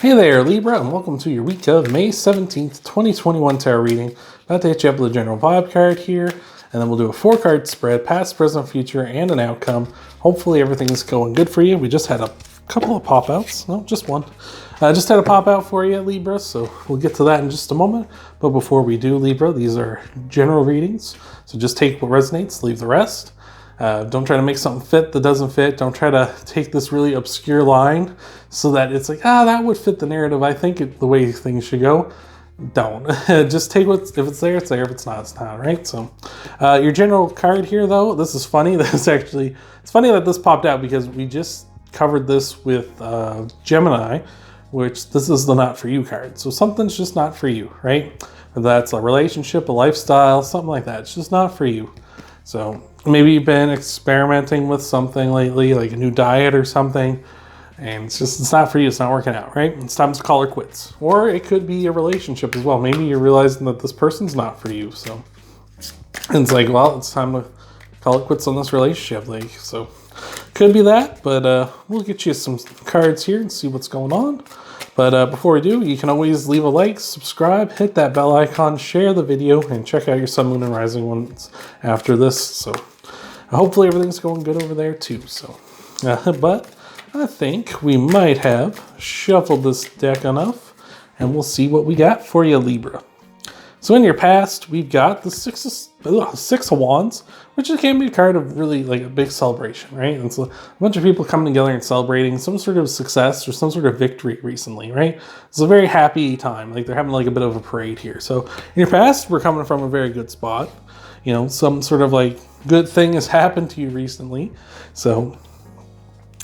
Hey there, Libra, and welcome to your week of May 17th, 2021 tarot reading. About to hit you up with a general vibe card here, and then we'll do a 4-card spread, past, present, future, and an outcome. Hopefully everything's going good for you. We just had a couple of pop-outs. No, just one. Just had a pop-out for you, Libra, so we'll get to that in just a moment. But before we do, Libra, these are general readings, so just take what resonates, leave the rest. Don't try to make something fit that doesn't fit. Don't try to take this really obscure line so that it's like, that would fit the narrative. I think the way things should go. Don't. Just take if it's there, it's there. If it's not, it's not, right? So your general card here, though, this is funny. It's funny that this popped out because we just covered this with Gemini, which this is the not for you card. So something's just not for you, right? Whether that's a relationship, a lifestyle, something like that. It's just not for you. So maybe you've been experimenting with something lately, like a new diet or something, and it's not for you, it's not working out, right? It's time to call it quits. Or it could be a relationship as well. Maybe you're realizing that this person's not for you. So it's like, well, it's time to call it quits on this relationship. So could be that, but we'll get you some cards here and see what's going on. But before we do, you can always leave a like, subscribe, hit that bell icon, share the video, and check out your Sun, Moon, and Rising ones after this. So hopefully everything's going good over there too. So, but I think we might have shuffled this deck enough, and we'll see what we got for you, Libra. So in your past, we've got the Six of Wands, which can be a card of really like a big celebration, right? And so a bunch of people coming together and celebrating some sort of success or some sort of victory recently, right? It's a very happy time. Like they're having like a bit of a parade here. So in your past, we're coming from a very good spot. You know, some sort of like good thing has happened to you recently. So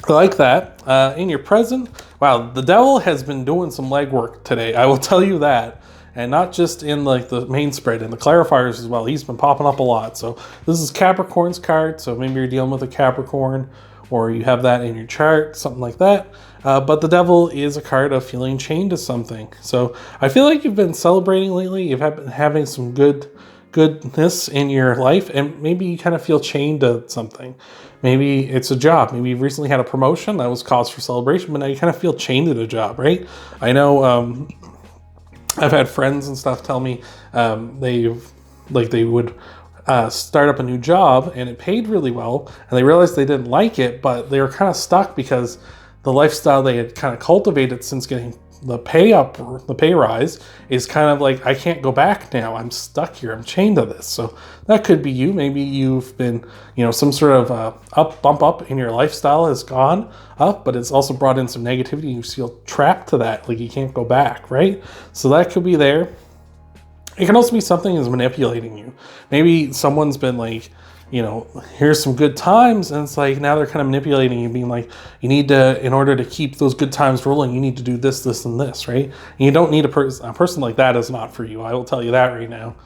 I like that. In your present, wow, the devil has been doing some legwork today. I will tell you that. And not just in like the main spread, in the Clarifiers as well. He's been popping up a lot. So this is Capricorn's card. So maybe you're dealing with a Capricorn or you have that in your chart, something like that. But the devil is a card of feeling chained to something. So I feel like you've been celebrating lately. You've been having some goodness in your life, and maybe you kind of feel chained to something. Maybe it's a job. Maybe you've recently had a promotion that was cause for celebration, but now you kind of feel chained to a job, right? I know I've had friends and stuff tell me they would start up a new job and it paid really well, and they realized they didn't like it, but they were kind of stuck because the lifestyle they had kind of cultivated since getting the pay rise is kind of like, I can't go back now. I'm stuck here. I'm chained to this. So that could be you. Maybe you've been, some sort of bump up in your lifestyle has gone up, but it's also brought in some negativity. You feel trapped to that, like you can't go back, right? So that could be there. It can also be something is manipulating you. Maybe someone's been like, here's some good times, and it's like now they're kind of manipulating you, being like, you need to, in order to keep those good times rolling, you need to do this, this, and this, right? And you don't need a person like that is not for you. I will tell you that right now.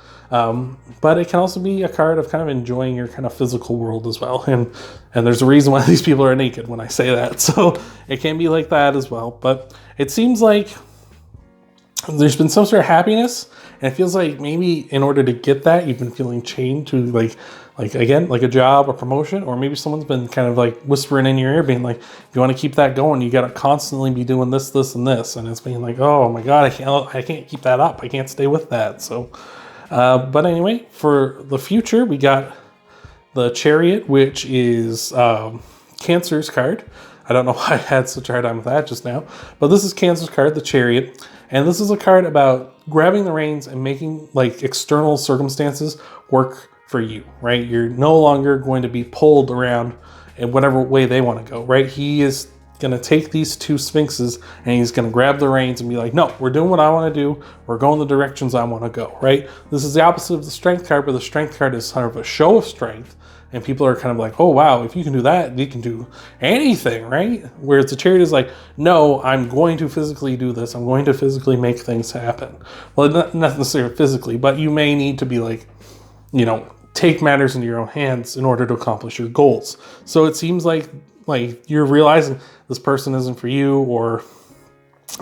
But it can also be a card of kind of enjoying your kind of physical world as well. And there's a reason why these people are naked when I say that. So it can be like that as well. But it seems like there's been some sort of happiness, and it feels like maybe in order to get that, you've been feeling chained to like a job, a promotion, or maybe someone's been kind of like whispering in your ear, being like, if you want to keep that going, you got to constantly be doing this, this, and this. And it's being like, oh my God, I can't keep that up. I can't stay with that. So, but anyway, for the future, we got the Chariot, which is Cancer's card. I don't know why I had such a hard time with that just now, but this is Cancer's card, the Chariot. And this is a card about grabbing the reins and making like external circumstances work for you, right? You're no longer going to be pulled around in whatever way they want to go, right? He is going to take these two sphinxes and he's going to grab the reins and be like, no, we're doing what I want to do. We're going the directions I want to go, right? This is the opposite of the Strength card, but the Strength card is kind of a show of strength. And people are kind of like, oh, wow, if you can do that, you can do anything, right? Whereas the Chariot is like, no, I'm going to physically do this. I'm going to physically make things happen. Well, not necessarily physically, but you may need to be like, take matters into your own hands in order to accomplish your goals. So it seems like you're realizing this person isn't for you, or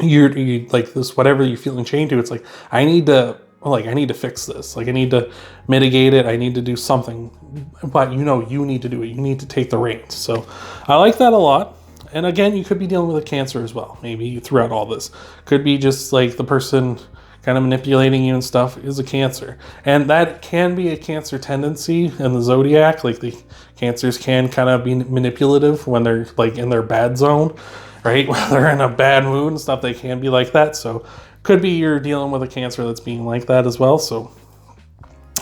you like this, whatever you're feeling chained to. It's like, I need to fix this. Like I need to mitigate it. I need to do something, but you need to do it. You need to take the reins. So I like that a lot. And again, you could be dealing with a Cancer as well. Maybe throughout all this, could be just like the person kind of manipulating you and stuff is a Cancer, and that can be a Cancer tendency in the zodiac. Like the Cancers can kind of be manipulative when they're like in their bad zone, right? When they're in a bad mood and stuff, they can be like that. So could be you're dealing with a Cancer that's being like that as well. So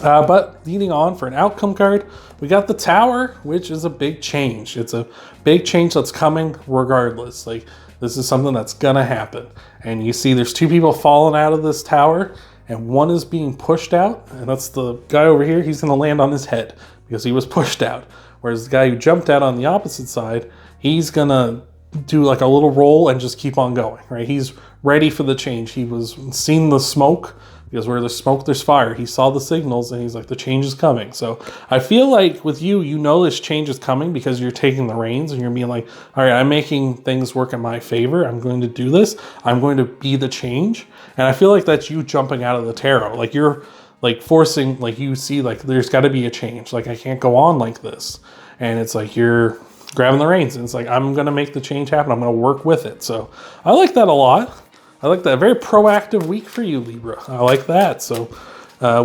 but leading on for an outcome card, we got the Tower, which is a big change. It's a big change that's coming regardless. Like, this is something that's gonna happen. And you see there's two people falling out of this tower, and one is being pushed out, and that's the guy over here. He's gonna land on his head because he was pushed out. Whereas the guy who jumped out on the opposite side, he's gonna do like a little roll and just keep on going, right? He's ready for the change. He was seen the smoke, because where there's smoke, there's fire. He saw the signals and he's like, the change is coming. So I feel like with you, you know this change is coming because you're taking the reins and you're being like, all right, I'm making things work in my favor. I'm going to do this. I'm going to be the change. And I feel like that's you jumping out of the tarot. Like you're like forcing, like you see, like there's got to be a change. Like I can't go on like this. And it's like you're grabbing the reins and it's like, I'm going to make the change happen. I'm going to work with it. So I like that a lot. I like that. Very proactive week for you, Libra. I like that. So we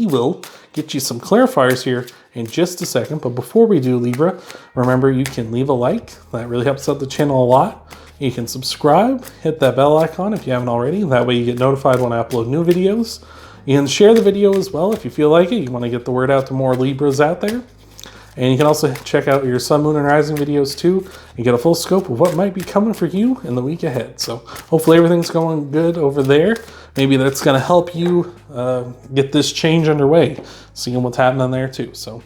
will get you some clarifiers here in just a second. But before we do, Libra, remember you can leave a like. That really helps out the channel a lot. You can subscribe, hit that bell icon if you haven't already. That way you get notified when I upload new videos. You can share the video as well if you feel like it. You want to get the word out to more Libras out there. And you can also check out your Sun, Moon, and Rising videos too and get a full scope of what might be coming for you in the week ahead. So hopefully everything's going good over there. Maybe that's going to help you get this change underway, seeing what's happening there too. So,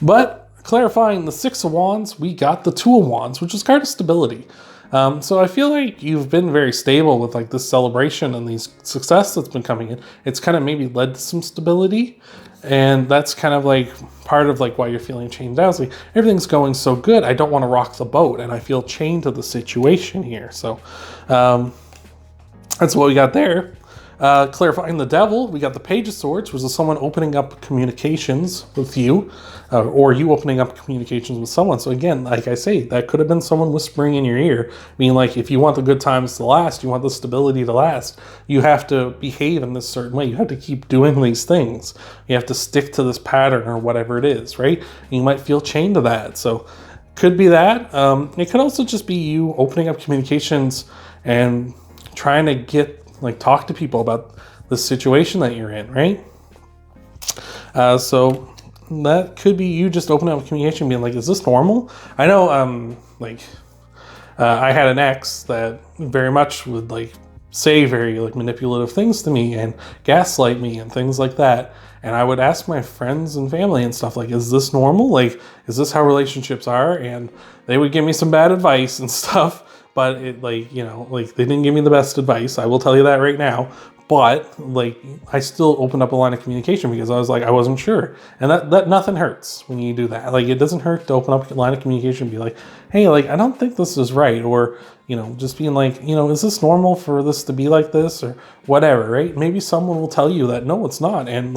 but clarifying the Six of Wands, we got the Two of Wands, which is card of stability. So I feel like you've been very stable with like this celebration and these success that's been coming in. It's kind of maybe led to some stability, and that's kind of like part of like why you're feeling chained out. It's like everything's going so good, I don't want to rock the boat, and I feel chained to the situation here. So that's what we got there. Clarifying the Devil, we got the Page of Swords, which is someone opening up communications with you, or you opening up communications with someone. So again, like I say, that could have been someone whispering in your ear, being like, if you want the good times to last, you want the stability to last, you have to behave in this certain way. You have to keep doing these things. You have to stick to this pattern or whatever it is, right? And you might feel chained to that. So could be that. It could also just be you opening up communications and trying to get talk to people about the situation that you're in, right? So that could be you just opening up communication, being like, is this normal? I know, I had an ex that very much would say very manipulative things to me and gaslight me and things like that. And I would ask my friends and family and stuff like, is this normal? Like, is this how relationships are? And they would give me some bad advice and stuff. But it they didn't give me the best advice. I will tell you that right now. But I still opened up a line of communication because I was I wasn't sure. And that nothing hurts when you do that. It doesn't hurt to open up a line of communication and be like, hey, I don't think this is right. Or, just being is this normal for this to be like this or whatever, right? Maybe someone will tell you that, no, it's not. And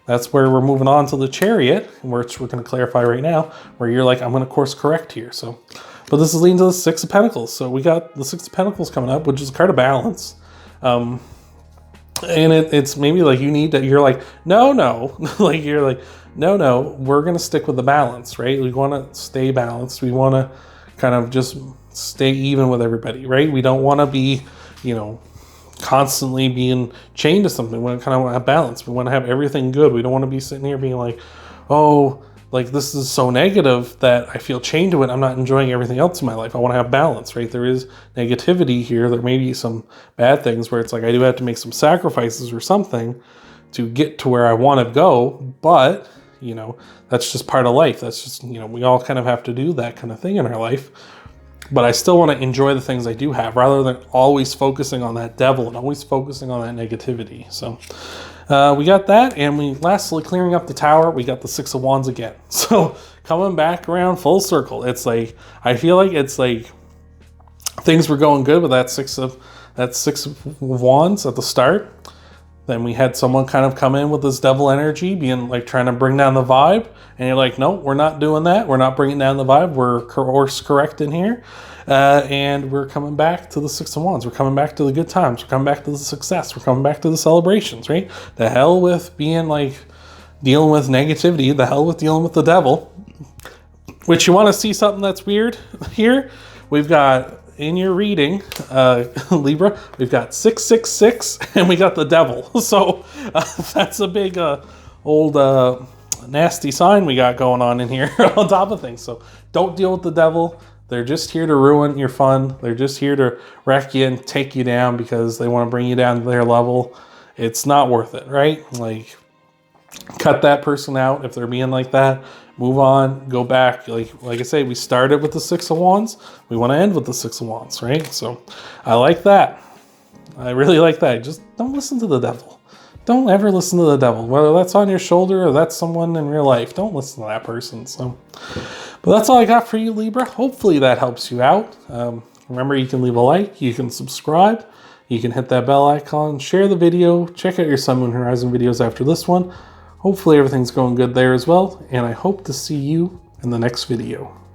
that's where we're moving on to the Chariot, which we're going to clarify right now, where you're I'm going to course correct here. So, but this is leading to the Six of Pentacles. So we got the Six of Pentacles coming up, which is a card of balance. And it's maybe you need to, you're no, you're no, we're going to stick with the balance, right? We want to stay balanced. We want to kind of just stay even with everybody, right? We don't want to be, constantly being chained to something. We want to kind of have balance. We want to have everything good. We don't want to be sitting here being oh, this is so negative that I feel chained to it. I'm not enjoying everything else in my life. I want to have balance, right? There is negativity here. There may be some bad things where it's I do have to make some sacrifices or something to get to where I want to go. But, that's just part of life. That's just, we all kind of have to do that kind of thing in our life. But I still want to enjoy the things I do have rather than always focusing on that devil and always focusing on that negativity. So we got that, and we lastly clearing up the Tower, we got the Six of Wands again. So coming back around full circle, it's I feel it's things were going good with that Six of Wands at the start, Then we had someone kind of come in with this devil energy, being like trying to bring down the vibe. And you're like, no, we're not doing that. We're not bringing down the vibe. We're course correct in here. And we're coming back to the Six of Wands. We're coming back to the good times. We're coming back to the success. We're coming back to the celebrations, right? The hell with being like dealing with negativity. The hell with dealing with the devil. Which, you want to see something that's weird here? We've got, in your reading, Libra, we've got 666 and we got the devil. So that's a big old nasty sign we got going on in here on top of things. So don't deal with the devil. They're just here to ruin your fun. They're just here to wreck you and take you down because they want to bring you down to their level. It's not worth it, right? Like, cut that person out if they're being like that. Move on, go back. Like I say, we started with the Six of Wands. We want to end with the Six of Wands, right? So I like that. I really like that. Just don't listen to the devil. Don't ever listen to the devil. Whether that's on your shoulder or that's someone in real life, don't listen to that person. So, but that's all I got for you, Libra. Hopefully that helps you out. Remember, you can leave a like, you can subscribe, you can hit that bell icon, share the video, check out your Sun, Moon, Horizon videos after this one. Hopefully everything's going good there as well, and I hope to see you in the next video.